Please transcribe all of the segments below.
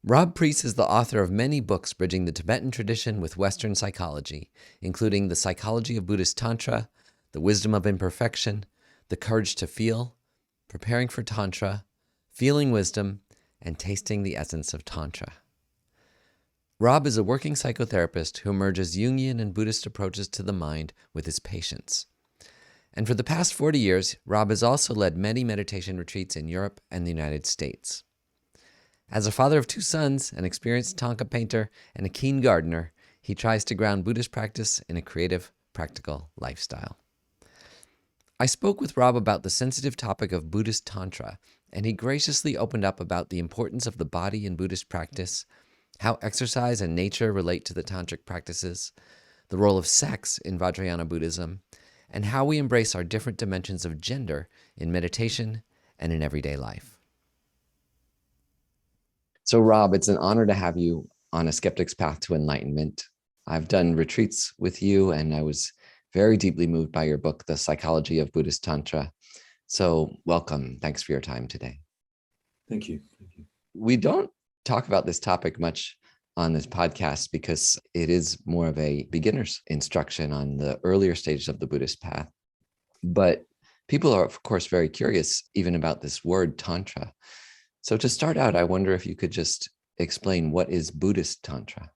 Rob Preece is the author of many books bridging the Tibetan tradition with Western psychology, including The Psychology of Buddhist Tantra, The Wisdom of Imperfection, The Courage to Feel, Preparing for Tantra, Feeling Wisdom, and Tasting the Essence of Tantra. Rob is a working psychotherapist who merges Jungian and Buddhist approaches to the mind with his patients. And for the past 40 years, Rob has also led many meditation retreats in Europe and the United States. As a father of 2 sons, an experienced thangka painter, and a keen gardener, he tries to ground Buddhist practice in a creative, practical lifestyle. I spoke with Rob about the sensitive topic of Buddhist Tantra, and he graciously opened up about the importance of the body in Buddhist practice, how exercise and nature relate to the tantric practices, the role of sex in Vajrayana Buddhism, and how we embrace our different dimensions of gender in meditation and in everyday life. So Rob, it's an honor to have you on A Skeptic's Path to Enlightenment. I've done retreats with you, and I was very deeply moved by your book, The Psychology of Buddhist Tantra. So welcome. Thanks for your time today. Thank you. Thank you. We don't talk about this topic much on this podcast because it is more of a beginner's instruction on the earlier stages of the Buddhist path. But people are, of course, very curious even about this word Tantra. So to start out, I wonder if you could just explain what is Buddhist Tantra?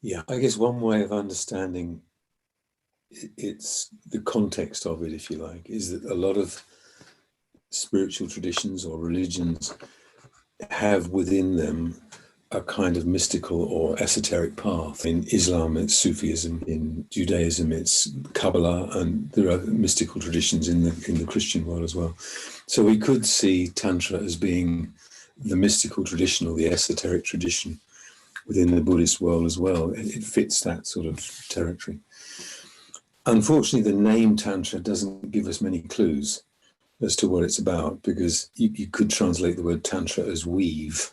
Yeah, I guess one way of understanding it's the context of it, if you like, is that a lot of spiritual traditions or religions have within them a kind of mystical or esoteric path. In Islam, it's Sufism. In Judaism, it's Kabbalah, and there are mystical traditions in the Christian world as well. So we could see Tantra as being the mystical tradition or the esoteric tradition within the Buddhist world as well. It fits that sort of territory. Unfortunately, the name Tantra doesn't give us many clues as to what it's about, because you could translate the word Tantra as weave.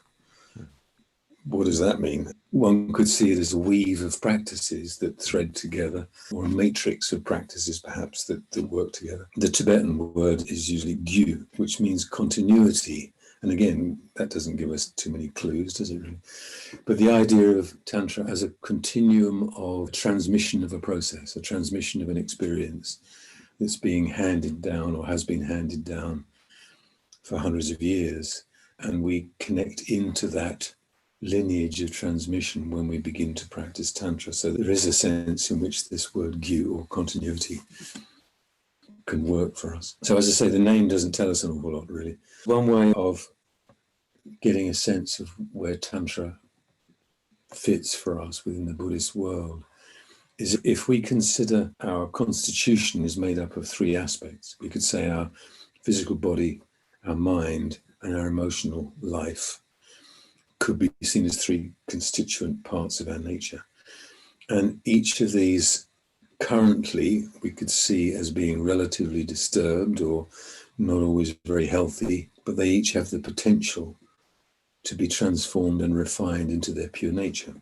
What does that mean? One could see it as a weave of practices that thread together, or a matrix of practices perhaps that work together. The Tibetan word is usually gyu, which means continuity. And again, that doesn't give us too many clues, does it really? But the idea of Tantra as a continuum of transmission of a process, a transmission of an experience that's being handed down or has been handed down for hundreds of years. And we connect into that lineage of transmission when we begin to practice Tantra. So there is a sense in which this word gyu or continuity can work for us. So as I say, the name doesn't tell us an awful lot, really. One way of getting a sense of where Tantra fits for us within the Buddhist world is if we consider our constitution is made up of 3 aspects. We could say our physical body, our mind, and our emotional life could be seen as 3 constituent parts of our nature. And each of these currently we could see as being relatively disturbed or not always very healthy, but they each have the potential to be transformed and refined into their pure nature,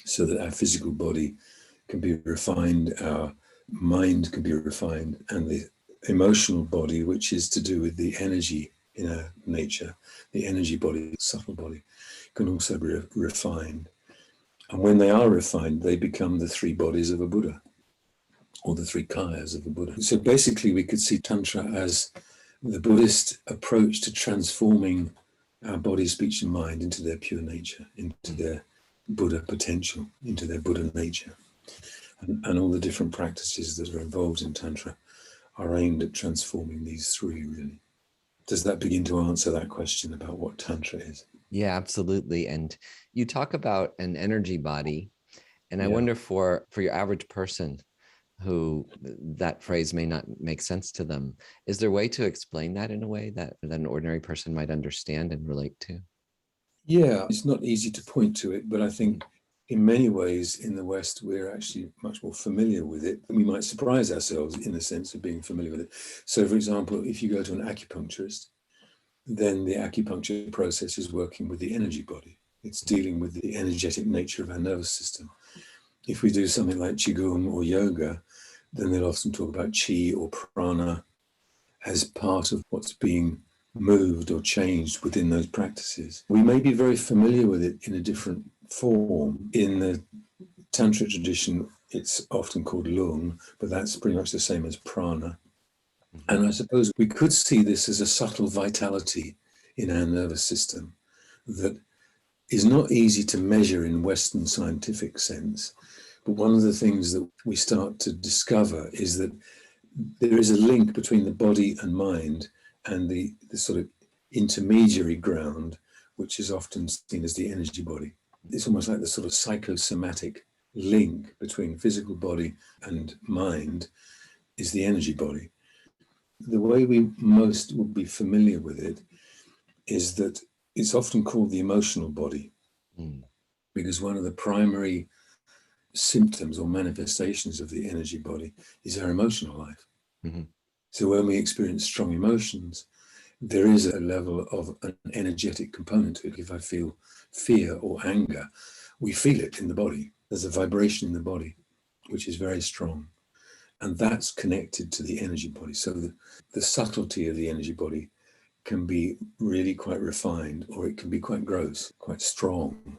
so that our physical body can be refined, our mind can be refined, and the emotional body, which is to do with the energy in our nature, the energy body, the subtle body, can also be refined. And when they are refined, they become the 3 bodies of a Buddha, or the 3 kayas of a Buddha. So basically we could see Tantra as the Buddhist approach to transforming our body, speech and mind into their pure nature, into their Buddha potential, into their Buddha nature. And all the different practices that are involved in Tantra are aimed at transforming these 3, really. Does that begin to answer that question about what Tantra is? Yeah, absolutely. And you talk about an energy body, and I wonder for your average person who that phrase may not make sense to them, is there a way to explain that in a way that an ordinary person might understand and relate to? Yeah, it's not easy to point to it, but I think in many ways in the West, we're actually much more familiar with it. We might surprise ourselves in the sense of being familiar with it. So for example, if you go to an acupuncturist, then the acupuncture process is working with the energy body. It's dealing with the energetic nature of our nervous system. If we do something like Qigong or yoga, then they'll often talk about Qi or prana as part of what's being moved or changed within those practices. We may be very familiar with it in a different form. In the tantric tradition, it's often called lung, but that's pretty much the same as prana. And I suppose we could see this as a subtle vitality in our nervous system that is not easy to measure in Western scientific sense. But one of the things that we start to discover is that there is a link between the body and mind and the sort of intermediary ground, which is often seen as the energy body. It's almost like the sort of psychosomatic link between physical body and mind is the energy body. The way we most would be familiar with it is that it's often called the emotional body, because one of the primary symptoms or manifestations of the energy body is our emotional life. So when we experience strong emotions, there is a level of an energetic component to it. If I feel fear or anger, we feel it in the body. There's a vibration in the body, which is very strong. And that's connected to the energy body. So the subtlety of the energy body can be really quite refined, or it can be quite gross, quite strong.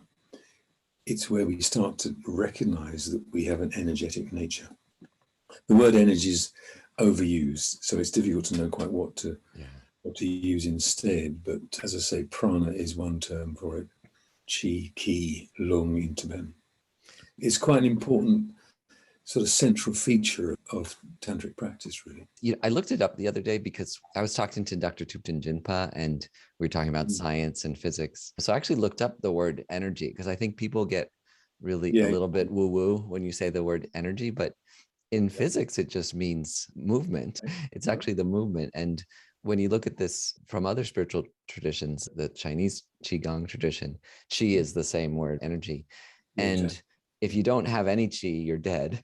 It's where we start to recognize that we have an energetic nature. The word energy is overused, so it's difficult to know quite what to use instead. But as I say, prana is one term for it. Chi, ki, lung in Tibetan. It's quite an important sort of central feature of tantric practice, really. I looked it up the other day because I was talking to Dr. Thupten Jinpa and we were talking about science and physics. So I actually looked up the word energy because I think people get really a little bit woo-woo when you say the word energy, but in physics, it just means movement. It's actually the movement. And when you look at this from other spiritual traditions, the Chinese Qigong tradition, Qi is the same word, energy. And if you don't have any Qi, you're dead.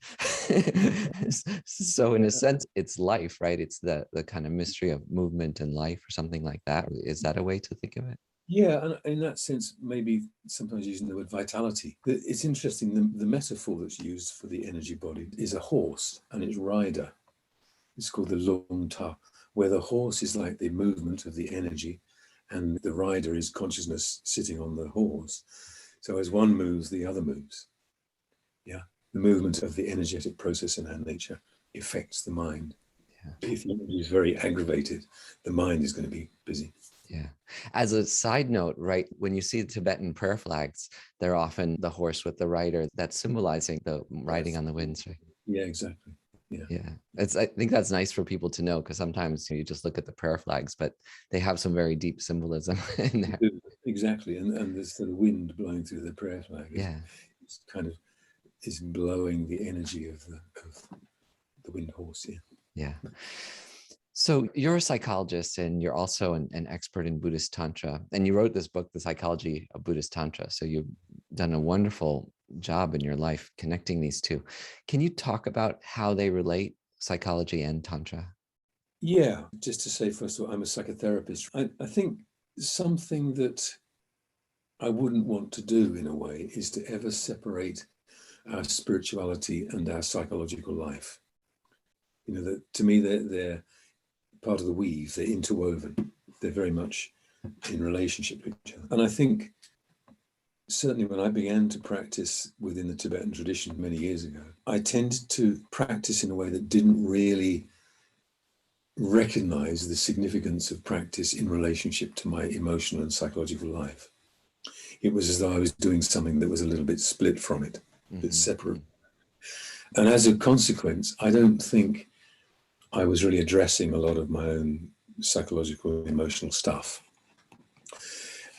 So in a sense, it's life, right? It's the kind of mystery of movement and life or something like that. Is that a way to think of it? Yeah, and in that sense, maybe sometimes using the word vitality. It's interesting, the metaphor that's used for the energy body is a horse and its rider. It's called the lung ta, where the horse is like the movement of the energy and the rider is consciousness sitting on the horse. So as one moves, the other moves. Yeah, the movement of the energetic process in our nature affects the mind. If the energy is very aggravated, the mind is going to be busy. Yeah. As a side note, right, when you see the Tibetan prayer flags, they're often the horse with the rider that's symbolizing the riding on the winds, right? Yeah, exactly. Yeah. I think that's nice for people to know because sometimes you just look at the prayer flags, but they have some very deep symbolism in there. Exactly. And there's the wind blowing through the prayer flag. It's kind of is blowing the energy of the wind horse. Yeah. So you're a psychologist and you're also an expert in Buddhist Tantra. And you wrote this book, The Psychology of Buddhist Tantra. So you've done a wonderful job in your life connecting these two. Can you talk about how they relate, psychology and Tantra? Yeah, just to say, first of all, I'm a psychotherapist. I think something that I wouldn't want to do in a way is to ever separate our spirituality and our psychological life. You know, that to me, they're part of the weave, they're interwoven, they're very much in relationship with each other. And I think certainly when I began to practice within the Tibetan tradition many years ago, I tended to practice in a way that didn't really recognize the significance of practice in relationship to my emotional and psychological life. It was as though I was doing something that was a little bit split from it, a bit separate. And as a consequence, I don't think I was really addressing a lot of my own psychological and emotional stuff.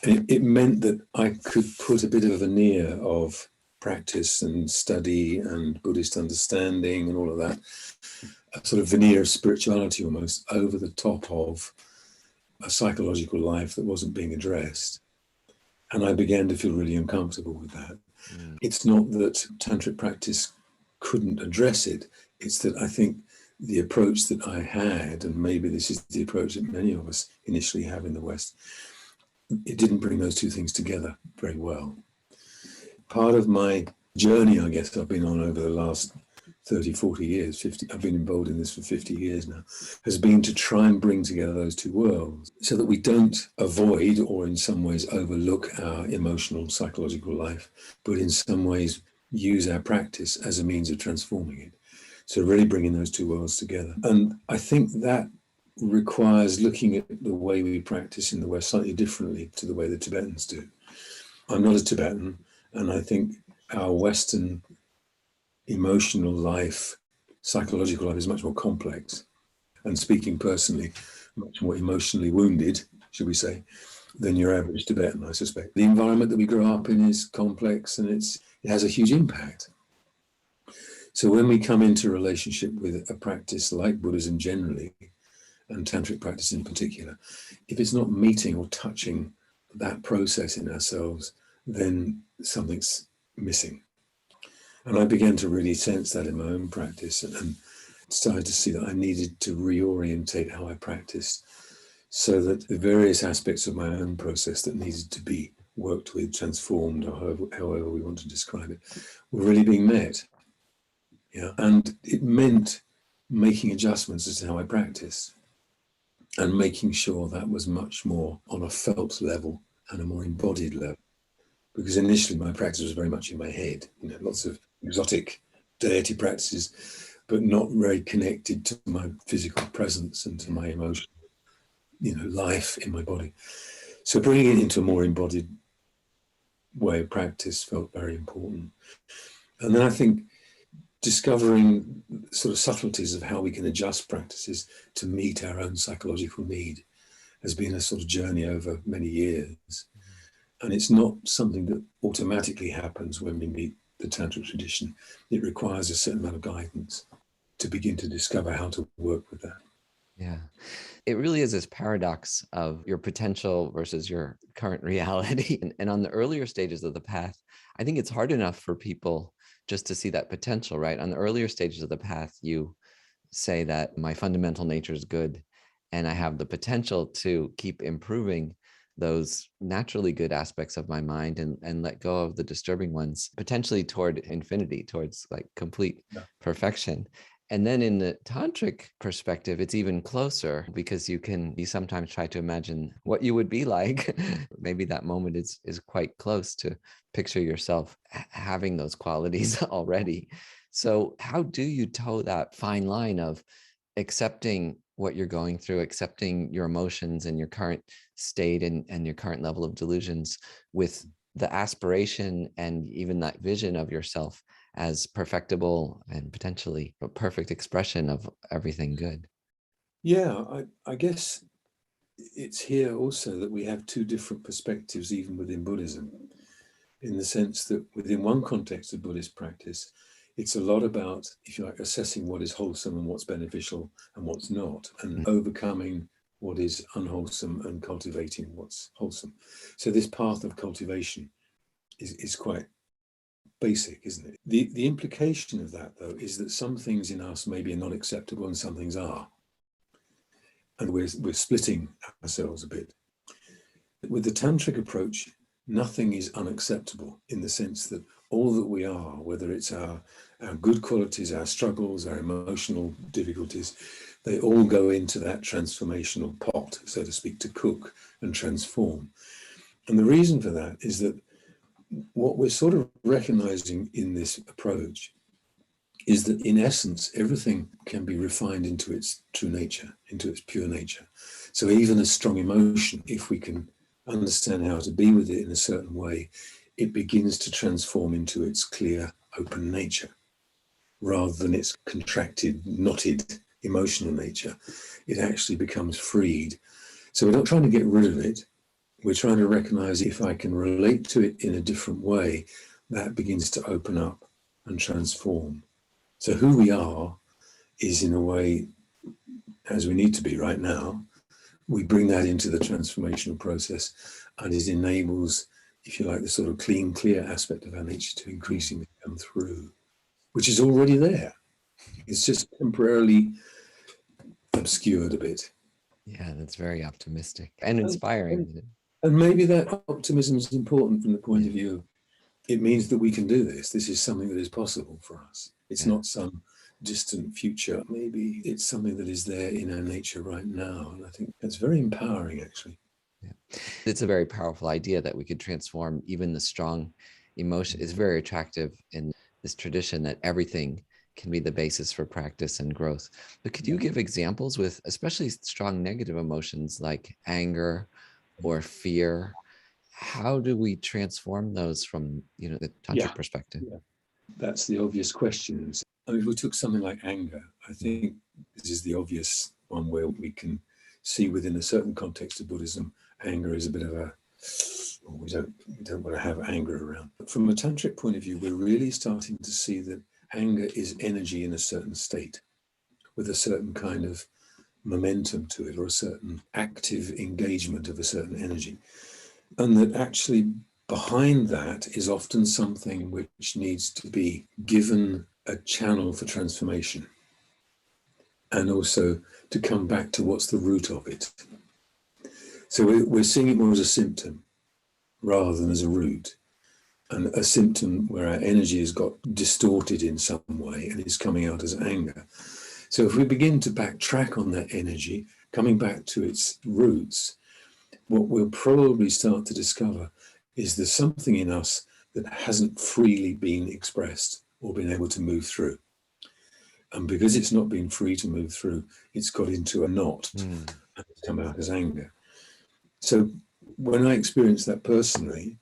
And it meant that I could put a bit of a veneer of practice and study and Buddhist understanding and all of that, a sort of veneer of spirituality almost over the top of a psychological life that wasn't being addressed. And I began to feel really uncomfortable with that. It's not that tantric practice couldn't address it, it's that I think the approach that I had, and maybe this is the approach that many of us initially have in the West, it didn't bring those two things together very well. Part of my journey, I guess, I've been on over the last 30, 40 years, 50, I've been involved in this for 50 years now, has been to try and bring together those two worlds so that we don't avoid or in some ways overlook our emotional, psychological life, but in some ways use our practice as a means of transforming it. So really bringing those two worlds together. And I think that requires looking at the way we practice in the West slightly differently to the way the Tibetans do. I'm not a Tibetan, and I think our Western emotional life, psychological life is much more complex. And speaking personally, much more emotionally wounded, should we say, than your average Tibetan, I suspect. The environment that we grow up in is complex and it has a huge impact. So when we come into relationship with a practice like Buddhism generally, and tantric practice in particular, if it's not meeting or touching that process in ourselves, then something's missing. And I began to really sense that in my own practice and started to see that I needed to reorientate how I practiced so that the various aspects of my own process that needed to be worked with, transformed, or however we want to describe it, were really being met. Yeah. And it meant making adjustments as to how I practiced and making sure that was much more on a felt level and a more embodied level. Because initially my practice was very much in my head, lots of exotic deity practices, but not very connected to my physical presence and to my emotional, life in my body. So bringing it into a more embodied way of practice felt very important. And then I think discovering sort of subtleties of how we can adjust practices to meet our own psychological need has been a sort of journey over many years. And it's not something that automatically happens when we meet the Tantric tradition. It requires a certain amount of guidance to begin to discover how to work with that. Yeah. It really is this paradox of your potential versus your current reality. And on the earlier stages of the path, I think it's hard enough for people just to see that potential, right? On the earlier stages of the path, you say that my fundamental nature is good and I have the potential to keep improving those naturally good aspects of my mind and let go of the disturbing ones, potentially toward infinity, towards like complete perfection. And then in the tantric perspective, it's even closer because you sometimes try to imagine what you would be like. Maybe that moment is quite close to picture yourself having those qualities already. So how do you toe that fine line of accepting what you're going through, accepting your emotions and your current state and your current level of delusions with the aspiration and even that vision of yourself as perfectible and potentially a perfect expression of everything good? Yeah, I guess it's here also that we have two different perspectives even within Buddhism, in the sense that within one context of Buddhist practice, it's a lot about, if you like, assessing what is wholesome and what's beneficial and what's not, and overcoming what is unwholesome and cultivating what's wholesome. So this path of cultivation is quite basic, isn't it? The implication of that, though, is that some things in us maybe are not acceptable and some things are. And we're splitting ourselves a bit. With the tantric approach, nothing is unacceptable in the sense that all that we are, whether it's our good qualities, our struggles, our emotional difficulties, they all go into that transformational pot, so to speak, to cook and transform. And the reason for that is that what we're sort of recognizing in this approach is that in essence, everything can be refined into its true nature, into its pure nature. So even a strong emotion, if we can understand how to be with it in a certain way, it begins to transform into its clear, open nature, rather than its contracted, knotted emotional nature. It actually becomes freed. So we're not trying to get rid of it. We're trying to recognize if I can relate to it in a different way, that begins to open up and transform. So who we are is in a way, as we need to be right now, we bring that into the transformational process and it enables, if you like, the sort of clean, clear aspect of our nature to increasingly come through, which is already there. It's just temporarily obscured a bit. Yeah, that's very optimistic and inspiring. And maybe that optimism is important from the point of view of it means that we can do this. This is something that is possible for us. It's not some distant future. Maybe it's something that is there in our nature right now. And I think that's very empowering, actually. Yeah. It's a very powerful idea that we could transform even the strong emotion. It's very attractive in this tradition that everything can be the basis for practice and growth. But could you give examples with especially strong negative emotions like anger or fear? How do we transform those from, the tantric perspective? Yeah. That's the obvious questions. I mean, if we took something like anger, I think this is the obvious one where we can see within a certain context of Buddhism, anger is a bit of a, we don't want to have anger around. But from a tantric point of view, we're really starting to see that anger is energy in a certain state with a certain kind of momentum to it, or a certain active engagement of a certain energy. And that actually behind that is often something which needs to be given a channel for transformation, and also to come back to what's the root of it. So we're seeing it more as a symptom rather than as a root, and a symptom where our energy has got distorted in some way and is coming out as anger. So if we begin to backtrack on that energy, coming back to its roots, what we'll probably start to discover is there's something in us that hasn't freely been expressed or been able to move through. And because it's not been free to move through, it's got into a knot and it's come out as anger. So when I experience that personally,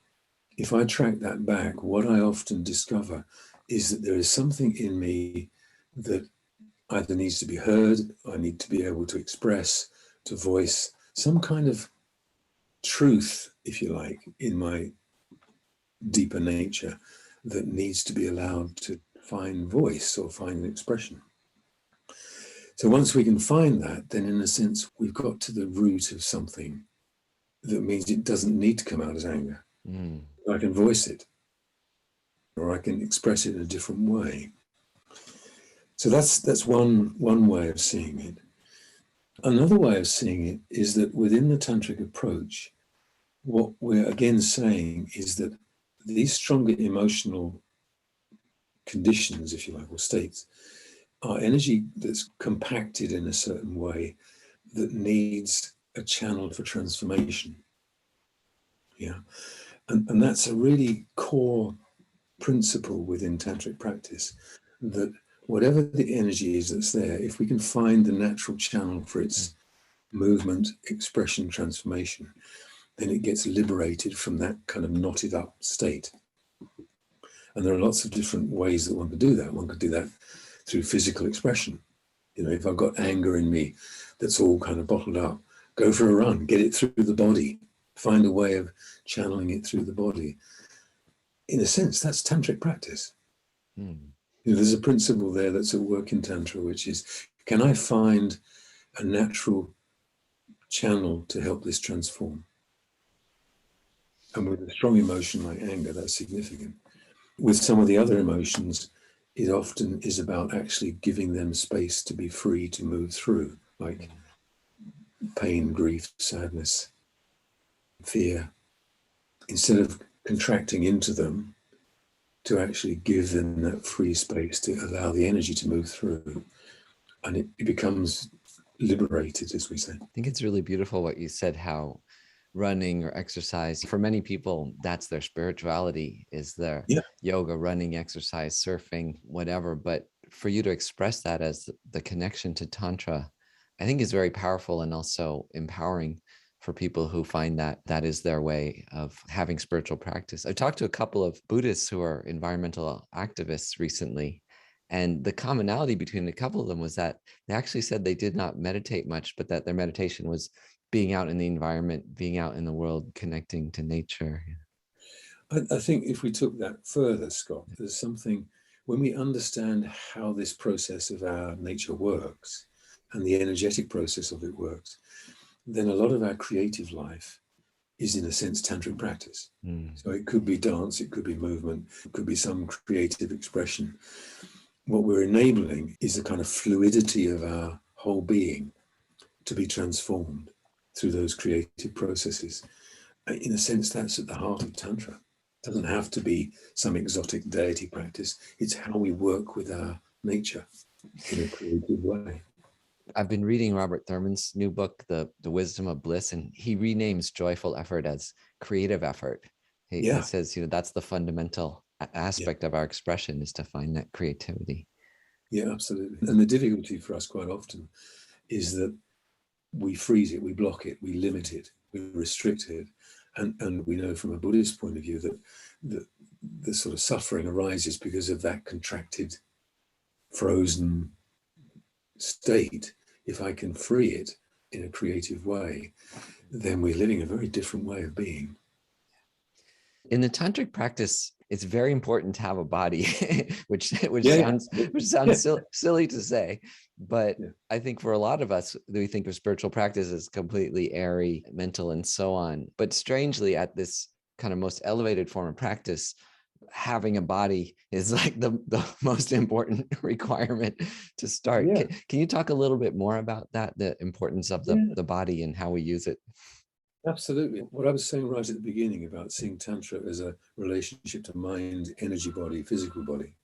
if I track that back, what I often discover is that there is something in me that either needs to be heard, I need to be able to express, to voice some kind of truth, if you like, in my deeper nature that needs to be allowed to find voice or find an expression. So once we can find that, then in a sense, we've got to the root of something that means it doesn't need to come out as anger. I can voice it, or I can express it in a different way. So that's one way of seeing it. Another way of seeing it is that within the tantric approach, what we're again saying is that these stronger emotional conditions, if you like, or states, are energy that's compacted in a certain way that needs a channel for transformation. Yeah. And that's a really core principle within tantric practice, that whatever the energy is that's there, if we can find the natural channel for its movement, expression, transformation, then it gets liberated from that kind of knotted up state. And there are lots of different ways that one could do that. One could do that through physical expression. If I've got anger in me that's all kind of bottled up, go for a run, get it through the body, find a way of channeling it through the body. In a sense, that's tantric practice. There's a principle there that's at work in Tantra, which is, can I find a natural channel to help this transform? And with a strong emotion like anger, that's significant. With some of the other emotions, it often is about actually giving them space to be free to move through, like pain, grief, sadness, fear. Instead of contracting into them, to actually give them that free space to allow the energy to move through. And it becomes liberated, as we say. I think it's really beautiful what you said, how running or exercise, for many people, that's their spirituality, is their yoga, running, exercise, surfing, whatever. But for you to express that as the connection to Tantra, I think is very powerful and also empowering for people who find that that is their way of having spiritual practice. I talked to a couple of Buddhists who are environmental activists recently, and the commonality between a couple of them was that they actually said they did not meditate much, but that their meditation was being out in the environment, being out in the world, connecting to nature. I think if we took that further, Scott, there's something, when we understand how this process of our nature works and the energetic process of it works, then a lot of our creative life is in a sense tantric practice. So it could be dance, it could be movement, it could be some creative expression. What we're enabling is the kind of fluidity of our whole being to be transformed through those creative processes. In a sense, that's at the heart of Tantra. It doesn't have to be some exotic deity practice. It's how we work with our nature in a creative way. I've been reading Robert Thurman's new book, The Wisdom of Bliss, and he renames joyful effort as creative effort. He says, that's the fundamental aspect of our expression, is to find that creativity. Yeah, absolutely. And the difficulty for us quite often is that we freeze it, we block it, we limit it, we restrict it. And we know from a Buddhist point of view that the sort of suffering arises because of that contracted, frozen state. If I can free it in a creative way, then we're living a very different way of being. In the tantric practice, it's very important to have a body, which sounds silly to say, but I think for a lot of us, we think of spiritual practice as completely airy, mental, and so on. But strangely, at this kind of most elevated form of practice, having a body is like the most important requirement to start. Can you talk a little bit more about that, the importance of the body and how we use it? Absolutely. What I was saying right at the beginning about seeing Tantra as a relationship to mind, energy body, physical body,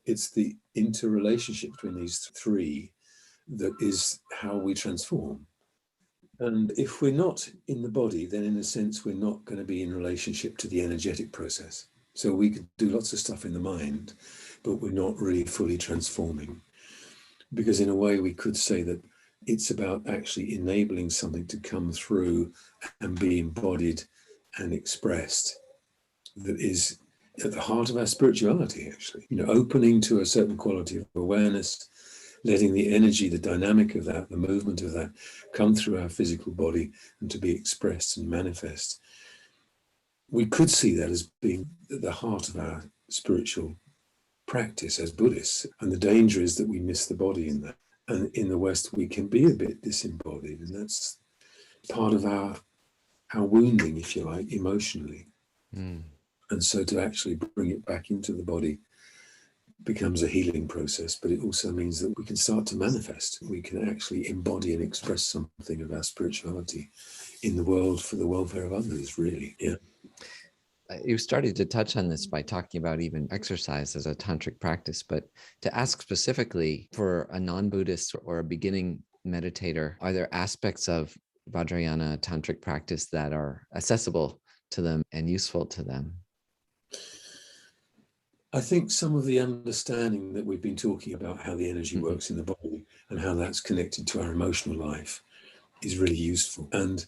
it's the interrelationship between these three that is how we transform. And if we're not in the body, then in a sense, we're not going to be in relationship to the energetic process. So we could do lots of stuff in the mind, but we're not really fully transforming. Because in a way, we could say that it's about actually enabling something to come through and be embodied and expressed that is at the heart of our spirituality, actually. Opening to a certain quality of awareness, letting the energy, the dynamic of that, the movement of that come through our physical body and to be expressed and manifest. We could see that as being at the heart of our spiritual practice as Buddhists. And the danger is that we miss the body in that. And in the West, we can be a bit disembodied. And that's part of our wounding, if you like, emotionally. And so to actually bring it back into the body becomes a healing process, but it also means that we can start to manifest. We can actually embody and express something of our spirituality in the world for the welfare of others, really. Yeah. You started to touch on this by talking about even exercise as a tantric practice, but to ask specifically for a non-Buddhist or a beginning meditator, are there aspects of Vajrayana tantric practice that are accessible to them and useful to them? I think some of the understanding that we've been talking about, how the energy works in the body and how that's connected to our emotional life, is really useful. And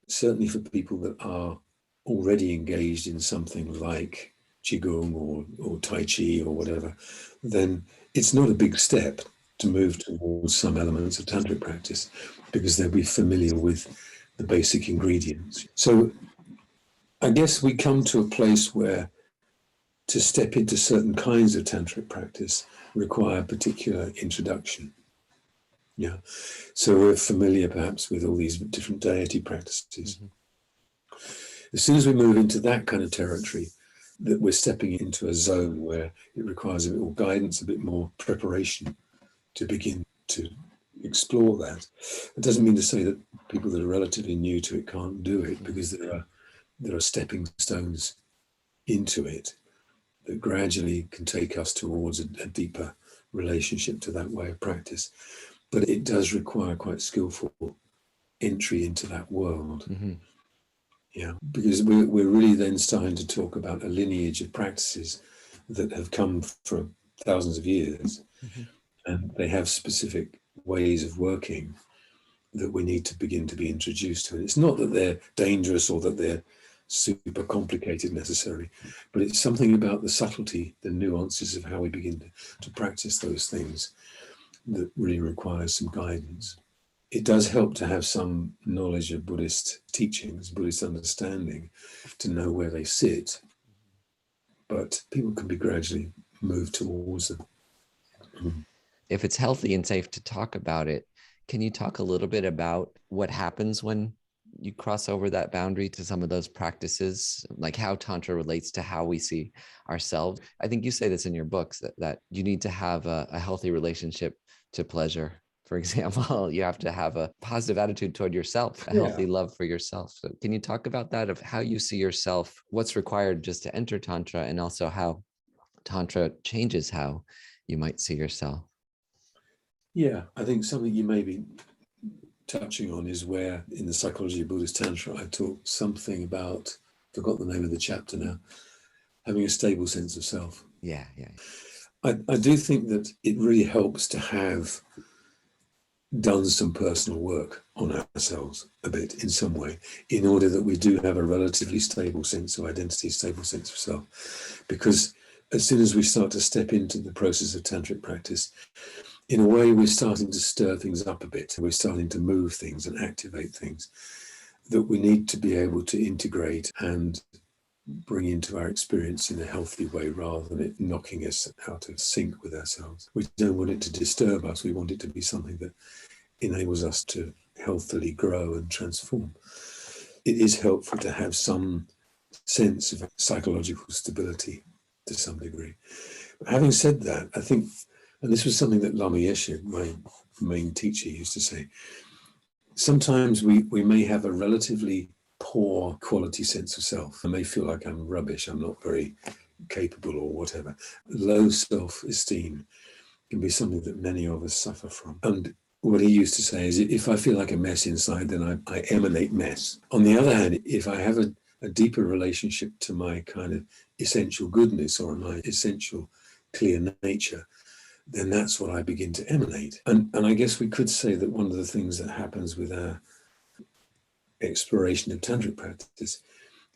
certainly for people that are already engaged in something like Qigong or Tai Chi or whatever, then it's not a big step to move towards some elements of tantric practice because they'll be familiar with the basic ingredients. So I guess we come to a place where to step into certain kinds of tantric practice require particular introduction. Yeah. So we're familiar perhaps with all these different deity practices. As soon as we move into that kind of territory, that we're stepping into a zone where it requires a bit more guidance, a bit more preparation to begin to explore that. It doesn't mean to say that people that are relatively new to it can't do it, because there are stepping stones into it that gradually can take us towards a deeper relationship to that way of practice. But it does require quite skillful entry into that world. Yeah, because we're really then starting to talk about a lineage of practices that have come for thousands of years, and they have specific ways of working that we need to begin to be introduced to. And it's not that they're dangerous or that they're super complicated necessarily, but it's something about the subtlety, the nuances of how we begin to practice those things that really requires some guidance. It does help to have some knowledge of Buddhist teachings, Buddhist understanding, to know where they sit, but people can be gradually moved towards them. If it's healthy and safe to talk about it, can you talk a little bit about what happens when you cross over that boundary to some of those practices, like how Tantra relates to how we see ourselves? I think you say this in your books, that you need to have a healthy relationship to pleasure. For example, you have to have a positive attitude toward yourself, a healthy love for yourself. So can you talk about that, of how you see yourself, what's required just to enter Tantra, and also how Tantra changes how you might see yourself? Yeah, I think something you may be touching on is where in the Psychology of Buddhist Tantra, I talk something about, forgot the name of the chapter now, having a stable sense of self. Yeah. I do think that it really helps to have done some personal work on ourselves a bit in some way, in order that we do have a relatively stable sense of identity, stable sense of self. Because as soon as we start to step into the process of tantric practice, in a way, we're starting to stir things up a bit. We're starting to move things and activate things that we need to be able to integrate and bring into our experience in a healthy way, rather than it knocking us out of sync with ourselves. We don't want it to disturb us. We want it to be something that enables us to healthily grow and transform. It is helpful to have some sense of psychological stability to some degree. But having said that, I think, and this was something that Lama Yeshe, my main teacher, used to say, sometimes we may have a relatively poor quality sense of self. I may feel like I'm rubbish, I'm not very capable or whatever. Low self-esteem can be something that many of us suffer from. And what he used to say is, if I feel like a mess inside, then I emanate mess. On the other hand, if I have a deeper relationship to my kind of essential goodness or my essential clear nature, then that's what I begin to emanate. And I guess we could say that one of the things that happens with our exploration of tantric practice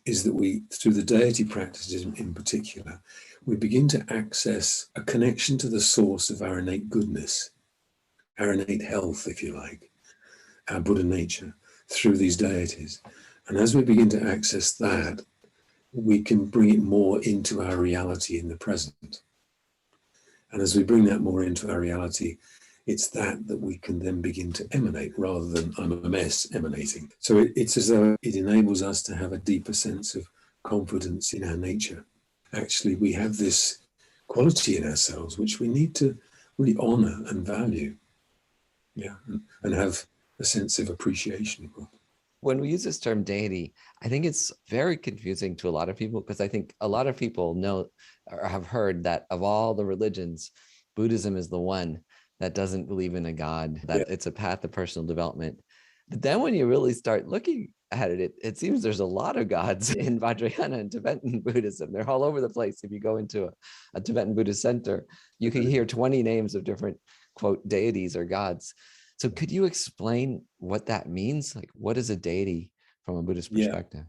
is that we, through the deity practices in particular, we begin to access a connection to the source of our innate goodness, our innate health, if you like, our Buddha nature, through these deities. And as we begin to access that, we can bring it more into our reality in the present. And as we bring that more into our reality, it's that we can then begin to emanate, rather than I'm a mess emanating. So it's as though it enables us to have a deeper sense of confidence in our nature. Actually, we have this quality in ourselves which we need to really honor and value, and have a sense of appreciation for. When we use this term deity, I think it's very confusing to a lot of people, because I think a lot of people know or have heard that of all the religions, Buddhism is the one that doesn't believe in a God, that it's a path of personal development. But then when you really start looking at it, it seems there's a lot of gods in Vajrayana and Tibetan Buddhism. They're all over the place. If you go into a Tibetan Buddhist center, you can hear 20 names of different, quote, deities or gods. So could you explain what that means? Like, what is a deity from a Buddhist perspective?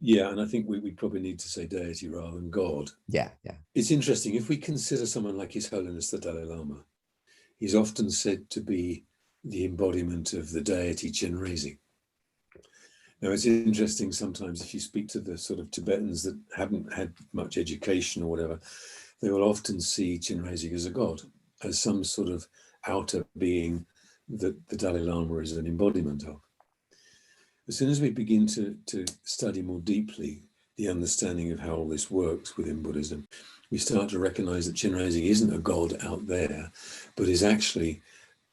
Yeah, and I think we probably need to say deity rather than God. Yeah. It's interesting, if we consider someone like His Holiness the Dalai Lama, he's often said to be the embodiment of the deity Chenrezig. Now, it's interesting sometimes, if you speak to the sort of Tibetans that haven't had much education or whatever, they will often see Chenrezig as a god, as some sort of outer being that the Dalai Lama is an embodiment of. As soon as we begin to study more deeply the understanding of how all this works within Buddhism, we start to recognize that Chenrezig isn't a god out there, but is actually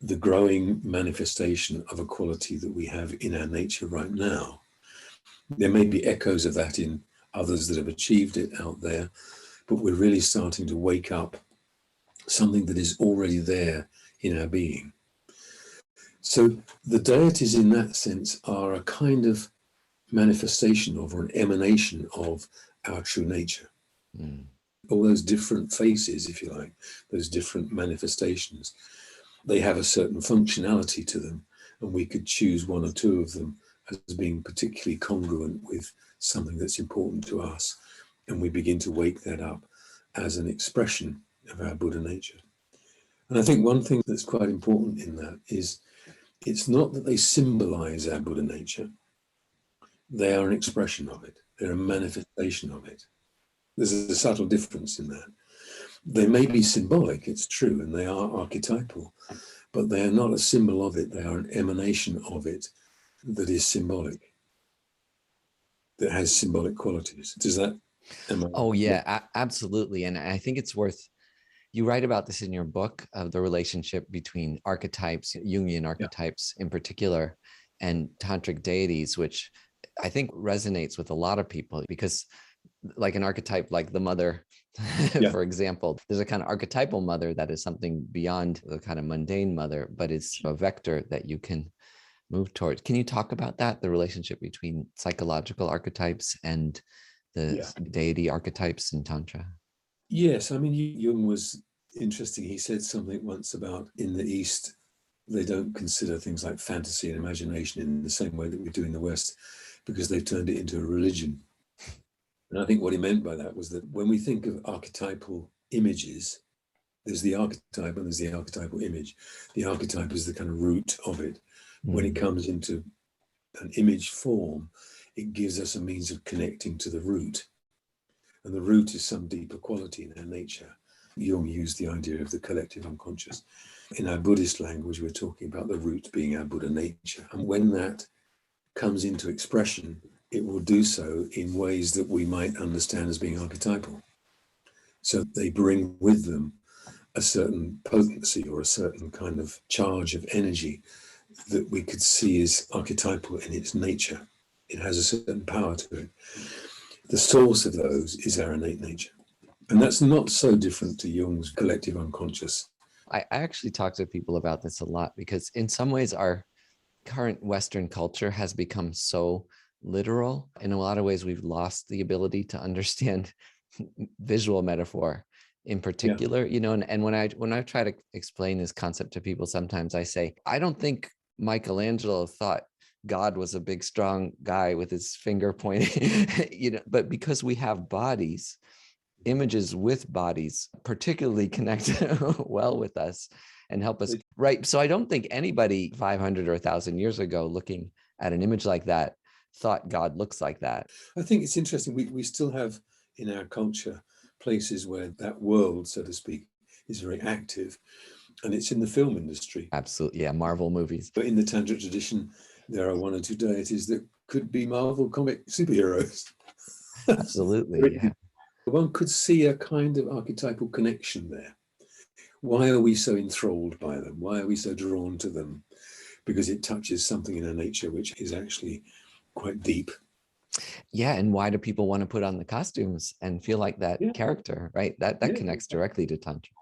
the growing manifestation of a quality that we have in our nature right now. There may be echoes of that in others that have achieved it out there, but we're really starting to wake up something that is already there in our being. So the deities in that sense are a kind of manifestation of, or an emanation of, our true nature. All those different faces, if you like, those different manifestations, they have a certain functionality to them, and we could choose one or two of them as being particularly congruent with something that's important to us, and we begin to wake that up as an expression of our Buddha nature. And I think one thing that's quite important in that is, it's not that they symbolize our Buddha nature. They are an expression of it. They're a manifestation of it. There's a subtle difference in that. They may be symbolic, it's true, and they are archetypal, but they are not a symbol of it. They are an emanation of it that is symbolic, that has symbolic qualities. Does that? Oh, yeah, absolutely. And I think it's worth You write about this in your book of the relationship between archetypes, Jungian Yeah. archetypes in particular, and tantric deities, which I think resonates with a lot of people because like an archetype like the mother, Yeah. for example, there's a kind of archetypal mother that is something beyond the kind of mundane mother, but it's a vector that you can move towards. Can you talk about that, the relationship between psychological archetypes and the Yeah. deity archetypes in Tantra? Yes, I mean, Jung was interesting. He said something once about in the East, they don't consider things like fantasy and imagination in the same way that we do in the West, because they've turned it into a religion. And I think what he meant by that was that when we think of archetypal images, there's the archetype and there's the archetypal image. The archetype is the kind of root of it. When it comes into an image form, it gives us a means of connecting to the root. And the root is some deeper quality in our nature. Jung used the idea of the collective unconscious. In our Buddhist language, we're talking about the root being our Buddha nature. And when that comes into expression, it will do so in ways that we might understand as being archetypal. So they bring with them a certain potency or a certain kind of charge of energy that we could see as archetypal in its nature. It has a certain power to it. The source of those is our innate nature. And that's not so different to Jung's collective unconscious. I actually talk to people about this a lot because in some ways our current Western culture has become so literal. In a lot of ways, we've lost the ability to understand visual metaphor in particular, and when I try to explain this concept to people, sometimes I say, I don't think Michelangelo thought God was a big, strong guy with his finger pointing, but because we have bodies, images with bodies particularly connect well with us and help us. Right. So I don't think anybody 500 or 1,000 years ago looking at an image like that thought God looks like that. I think it's interesting. We still have in our culture places where that world, so to speak, is very active. And it's in the film industry. Absolutely. Yeah. Marvel movies. But in the Tantric tradition, there are one or two deities that could be Marvel comic superheroes. Absolutely. Yeah. One could see a kind of archetypal connection there. Why are we so enthralled by them? Why are we so drawn to them? Because it touches something in our nature which is actually quite deep. Yeah. And why do people want to put on the costumes and feel like that character, right? That connects directly to Tantra.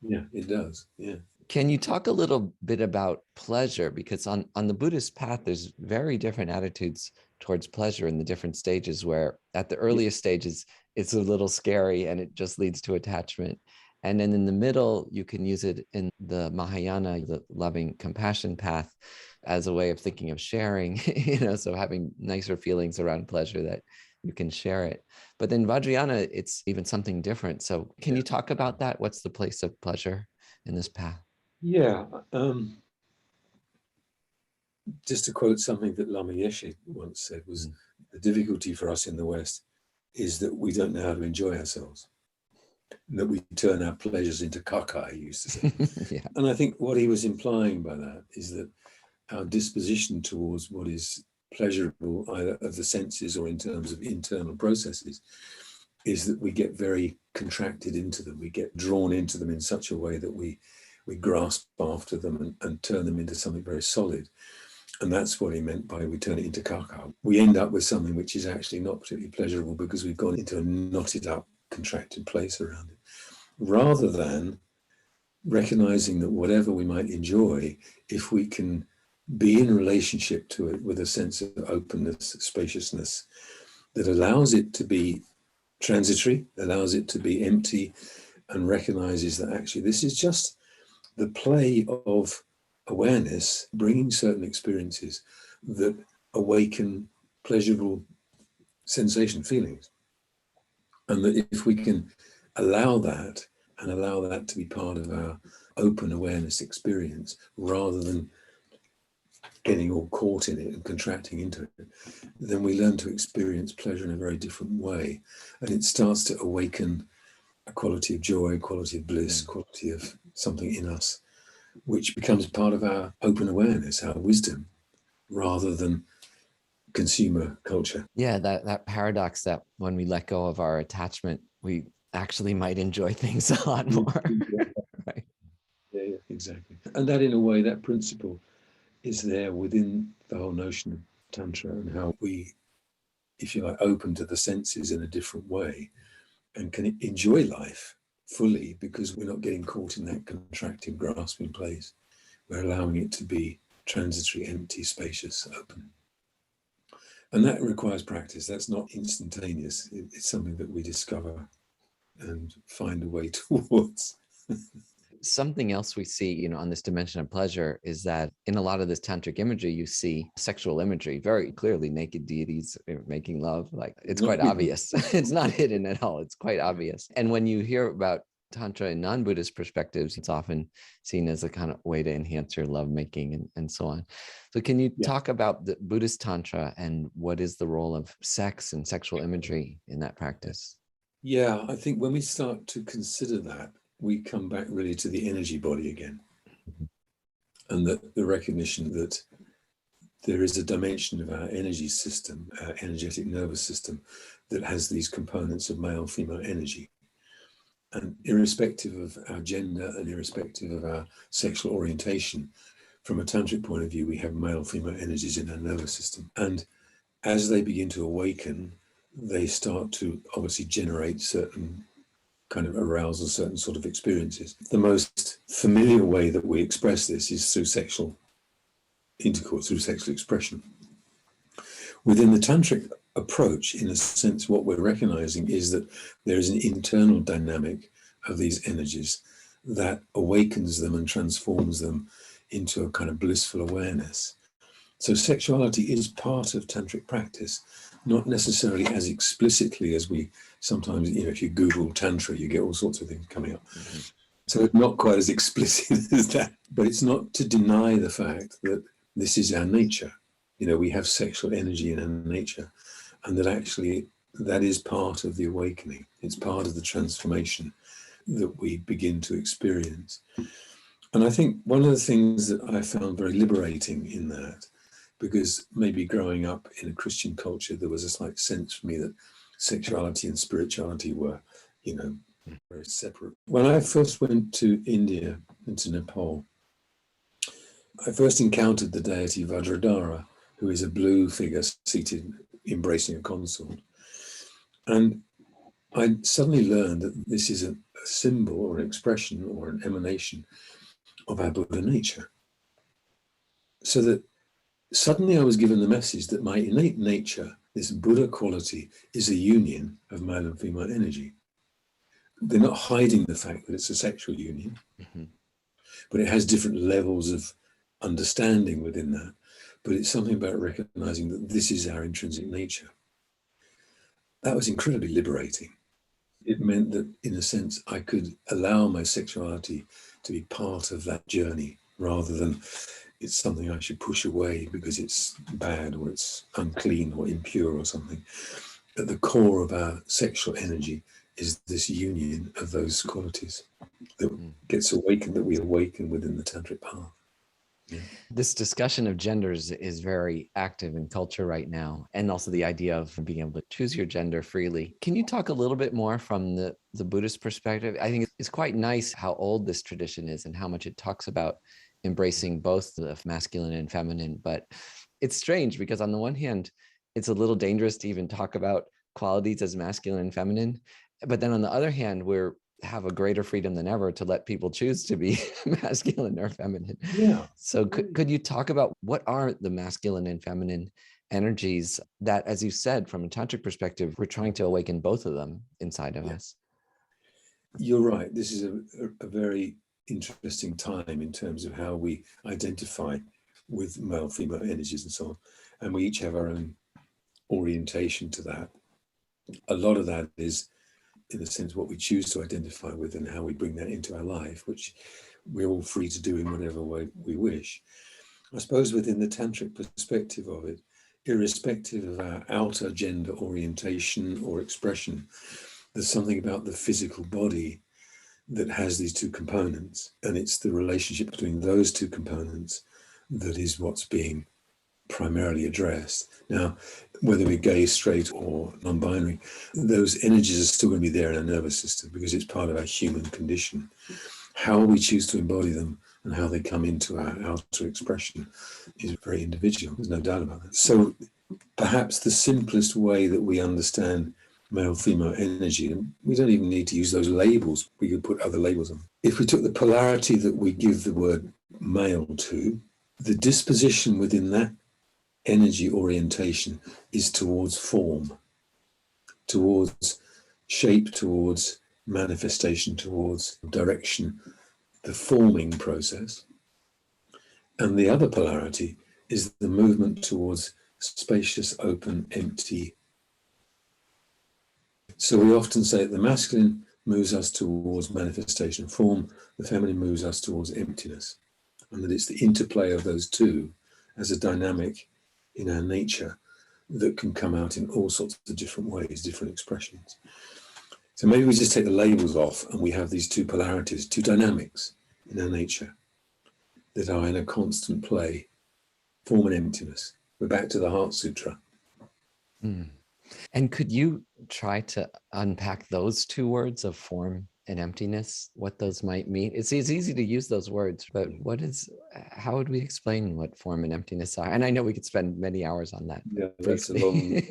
Yeah, it does. Yeah. Can you talk a little bit about pleasure? Because on the Buddhist path, there's very different attitudes towards pleasure in the different stages, where at the earliest stages, it's a little scary and it just leads to attachment. And then in the middle, you can use it in the Mahayana, the loving compassion path, as a way of thinking of sharing, so having nicer feelings around pleasure that you can share it. But then Vajrayana, it's even something different. So can you talk about that? What's the place of pleasure in this path? Yeah. Just to quote something that Lama Yeshe once said was, the difficulty for us in the West is that we don't know how to enjoy ourselves, that we turn our pleasures into caca, he used to say. Yeah. And I think what he was implying by that is that our disposition towards what is pleasurable, either of the senses or in terms of internal processes, is that we get very contracted into them. We get drawn into them in such a way that we grasp after them and turn them into something very solid. And that's what he meant by we turn it into caca. We end up with something which is actually not particularly pleasurable because we've gone into a knotted up, contracted place around it. Rather than recognizing that whatever we might enjoy, if we can be in relationship to it with a sense of openness, spaciousness, that allows it to be transitory, allows it to be empty, and recognizes that actually this is just the play of awareness, bringing certain experiences that awaken pleasurable sensation, feelings. And that if we can allow that and allow that to be part of our open awareness experience, rather than getting all caught in it and contracting into it, then we learn to experience pleasure in a very different way. And it starts to awaken a quality of joy, quality of bliss, quality of something in us, which becomes part of our open awareness, our wisdom, rather than consumer culture. Yeah, that paradox that when we let go of our attachment, we actually might enjoy things a lot more. Right. Yeah, exactly. And that, in a way, that principle is there within the whole notion of Tantra, and how we, if you like, open to the senses in a different way and can enjoy life fully, because we're not getting caught in that contracting, grasping place. We're allowing it to be transitory, empty, spacious, open. And that requires practice. That's not instantaneous. It's something that we discover and find a way towards. Something else we see, on this dimension of pleasure is that in a lot of this tantric imagery, you see sexual imagery very clearly, naked deities making love. Like, it's quite obvious. It's not hidden at all. It's quite obvious. And when you hear about Tantra in non-Buddhist perspectives, it's often seen as a kind of way to enhance your lovemaking and so on. So can you talk about the Buddhist Tantra and what is the role of sex and sexual imagery in that practice? Yeah, I think when we start to consider that, we come back really to the energy body again. And the recognition that there is a dimension of our energy system, our energetic nervous system, that has these components of male, female energy. And irrespective of our gender and irrespective of our sexual orientation, from a tantric point of view, we have male, female energies in our nervous system. And as they begin to awaken, they start to obviously generate certain kind of arousal, certain sort of experiences. The most familiar way that we express this is through sexual intercourse, through sexual expression. Within the tantric approach, in a sense, what we're recognizing is that there is an internal dynamic of these energies that awakens them and transforms them into a kind of blissful awareness. So sexuality is part of tantric practice, not necessarily as explicitly as we sometimes, if you Google Tantra, you get all sorts of things coming up. Mm-hmm. So it's not quite as explicit as that, but it's not to deny the fact that this is our nature. We have sexual energy in our nature, and that actually that is part of the awakening. It's part of the transformation that we begin to experience. And I think one of the things that I found very liberating in that, because maybe growing up in a Christian culture, there was a slight sense for me that sexuality and spirituality were, very separate. When I first went to India and to Nepal, I first encountered the deity Vajrayana, who is a blue figure seated, embracing a consort. And I suddenly learned that this is a symbol or an expression or an emanation of our Buddha nature. So that suddenly I was given the message that my innate nature, this Buddha quality, is a union of male and female energy. They're not hiding the fact that it's a sexual union, but it has different levels of understanding within that. But it's something about recognizing that this is our intrinsic nature. That was incredibly liberating. It meant that, in a sense, I could allow my sexuality to be part of that journey, rather than it's something I should push away because it's bad or it's unclean or impure or something. At the core of our sexual energy is this union of those qualities that gets awakened, that we awaken within the tantric path. Yeah. This discussion of genders is very active in culture right now, and also the idea of being able to choose your gender freely. Can you talk a little bit more from the Buddhist perspective? I think it's quite nice how old this tradition is and how much it talks about embracing both the masculine and feminine. But it's strange because on the one hand, it's a little dangerous to even talk about qualities as masculine and feminine. But then on the other hand, we have a greater freedom than ever to let people choose to be masculine or feminine. Yeah. So could you talk about what are the masculine and feminine energies that, as you said, from a tantric perspective, we're trying to awaken both of them inside of us? You're right. This is a very interesting time in terms of how we identify with male, female energies and so on. And we each have our own orientation to that. A lot of that is, in a sense, what we choose to identify with and how we bring that into our life, which we're all free to do in whatever way we wish. I suppose within the tantric perspective of it, irrespective of our outer gender orientation or expression, there's something about the physical body that has these two components, and it's the relationship between those two components that is what's being primarily addressed. Now, whether we're gay, straight, or non-binary, those energies are still going to be there in our nervous system because it's part of our human condition. How we choose to embody them and how they come into our outer expression is very individual. There's no doubt about that. So perhaps the simplest way that we understand male-female energy, and we don't even need to use those labels, we could put other labels on. If we took the polarity that we give the word male to, the disposition within that energy orientation is towards form, towards shape, towards manifestation, towards direction, the forming process. And the other polarity is the movement towards spacious, open, empty. So we often say that the masculine moves us towards manifestation, form, the feminine moves us towards emptiness, and that it's the interplay of those two as a dynamic in our nature that can come out in all sorts of different ways, different expressions. So maybe we just take the labels off and we have these two polarities, two dynamics in our nature that are in a constant play, form and emptiness. We're back to the Heart Sutra. Mm. And could you try to unpack those two words of form and emptiness, what those might mean? It's easy to use those words, but how would we explain what form and emptiness are? And I know we could spend many hours on that. Yeah, that's a long.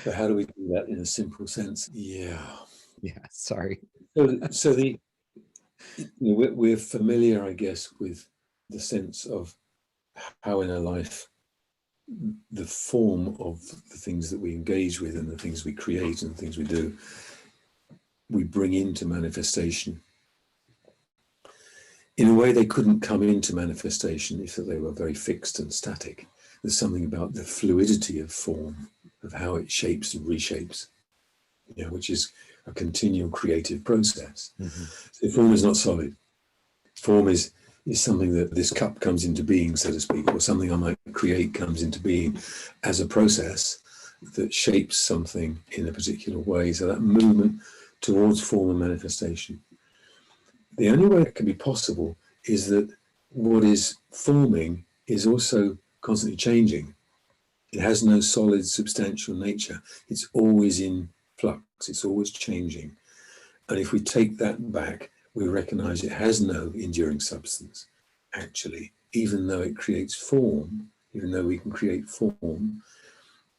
So how do we do that in a simple sense? Yeah. Sorry. So we're familiar, I guess, with the sense of how in our life the form of the things that we engage with and the things we create and the things we do, we bring into manifestation. In a way, they couldn't come into manifestation if they were very fixed and static. There's something about the fluidity of form, of how it shapes and reshapes, which is a continual creative process. Mm-hmm. So form is not solid. Form is something that this cup comes into being, so to speak, or something I might create comes into being as a process that shapes something in a particular way. So that movement towards form and manifestation. The only way that can be possible is that what is forming is also constantly changing. It has no solid, substantial nature. It's always in flux. It's always changing. And if we take that back, we recognize it has no enduring substance, actually, even though it creates form, even though we can create form,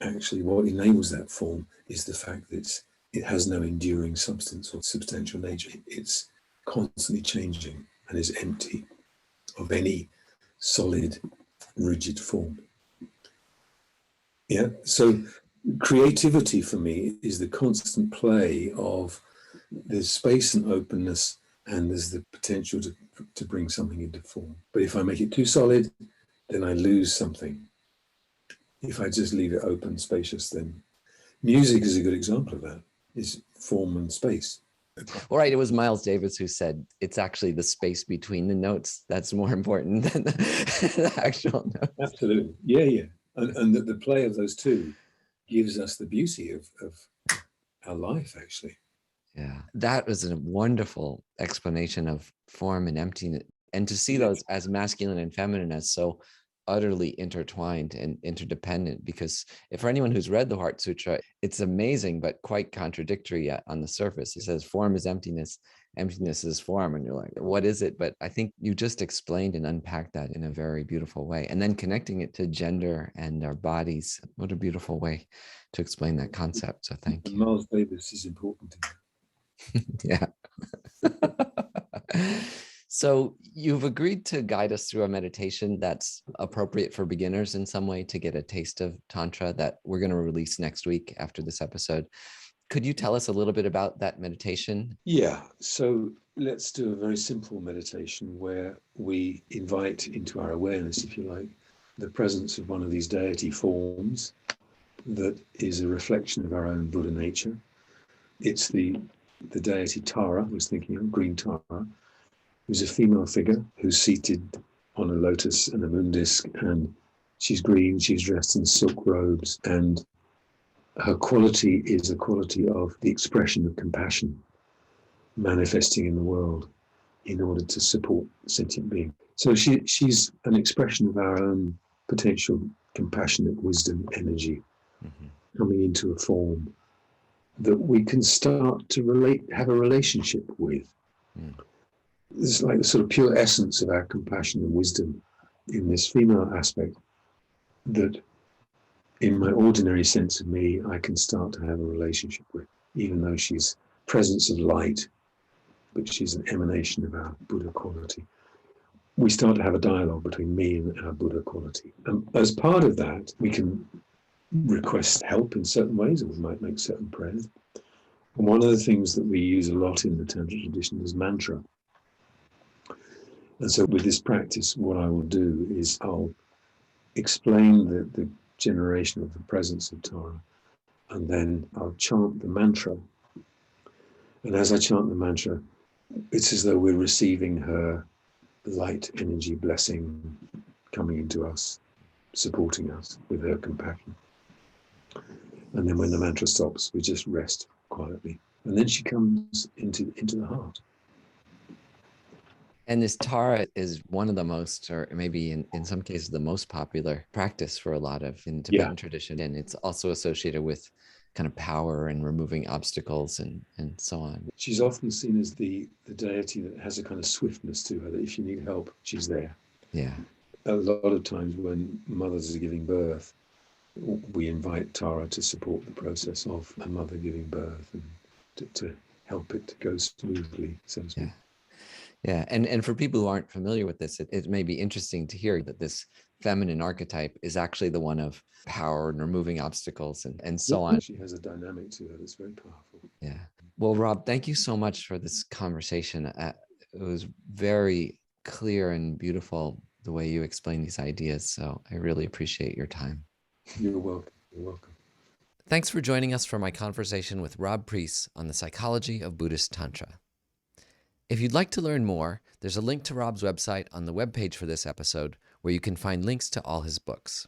actually what enables that form is the fact that it has no enduring substance or substantial nature. It's constantly changing and is empty of any solid, rigid form. Yeah, so creativity for me is the constant play of there's space and openness, and there's the potential to bring something into form. But if I make it too solid, then I lose something. If I just leave it open, spacious, then music is a good example of that. It's form and space. Well, right. It was Miles Davis who said it's actually the space between the notes that's more important than the actual notes. Absolutely. Yeah. And the play of those two gives us the beauty of our life, actually. Yeah, that was a wonderful explanation of form and emptiness, and to see those as masculine and feminine as so utterly intertwined and interdependent. Because if for anyone who's read the Heart Sutra, it's amazing but quite contradictory on the surface. It says form is emptiness, emptiness is form, and you're like, what is it? But I think you just explained and unpacked that in a very beautiful way, and then connecting it to gender and our bodies. What a beautiful way to explain that concept. So thank you. Miles Davis is important to me. Yeah. So you've agreed to guide us through a meditation that's appropriate for beginners in some way to get a taste of Tantra that we're going to release next week after this episode. Could you tell us a little bit about that meditation? Yeah. So let's do a very simple meditation where we invite into our awareness, if you like, the presence of one of these deity forms that is a reflection of our own Buddha nature. It's the deity Tara, I was thinking of, green Tara, who's a female figure who's seated on a lotus and a moon disk, and she's green, she's dressed in silk robes, and her quality is a quality of the expression of compassion manifesting in the world in order to support sentient being. So she's an expression of our own potential compassionate wisdom energy coming into a form that we can start to have a relationship with. It's like the sort of pure essence of our compassion and wisdom in this female aspect that in my ordinary sense of me, I can start to have a relationship with, even though she's presence of light, but she's an emanation of our Buddha quality. We start to have a dialogue between me and our Buddha quality. And as part of that, we can request help in certain ways, or we might make certain prayers. And one of the things that we use a lot in the Tantra tradition is mantra. And so with this practice, what I will do is I'll explain the generation of the presence of Tara, and then I'll chant the mantra. And as I chant the mantra, it's as though we're receiving her light energy blessing coming into us, supporting us with her compassion. And then when the mantra stops, we just rest quietly. And then she comes into the heart. And this Tara is one of the most, or maybe in some cases, the most popular practice for a lot of in Tibetan tradition. And it's also associated with kind of power and removing obstacles and so on. She's often seen as the deity that has a kind of swiftness to her, that if you need help, she's there. Yeah. A lot of times when mothers are giving birth, we invite Tara to support the process of a mother giving birth and to help it to go smoothly, so to speak. Yeah. Yeah, and for people who aren't familiar with this, it may be interesting to hear that this feminine archetype is actually the one of power and removing obstacles and so on. She has a dynamic to her that's very powerful. Yeah. Well, Rob, thank you so much for this conversation. It was very clear and beautiful the way you explain these ideas. So I really appreciate your time. You're welcome. You're welcome. Thanks for joining us for my conversation with Rob Preece on the Psychology of Buddhist Tantra. If you'd like to learn more, there's a link to Rob's website on the webpage for this episode, where you can find links to all his books.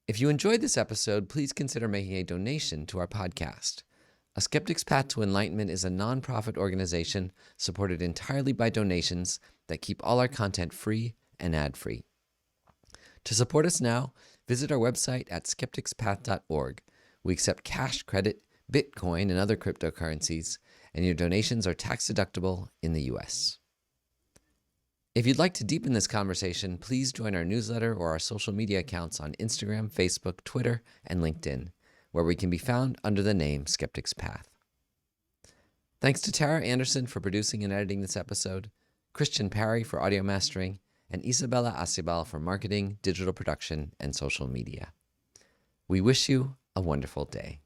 If you enjoyed this episode, please consider making a donation to our podcast. A Skeptic's Path to Enlightenment is a nonprofit organization supported entirely by donations that keep all our content free and ad-free. To support us now, visit our website at skepticspath.org. We accept cash, credit, Bitcoin, and other cryptocurrencies, and your donations are tax-deductible in the US. If you'd like to deepen this conversation, please join our newsletter or our social media accounts on Instagram, Facebook, Twitter, and LinkedIn, where we can be found under the name Skeptic's Path. Thanks to Tara Anderson for producing and editing this episode, Christian Parry for audio mastering, and Isabella Acebal for marketing, digital production, and social media. We wish you a wonderful day.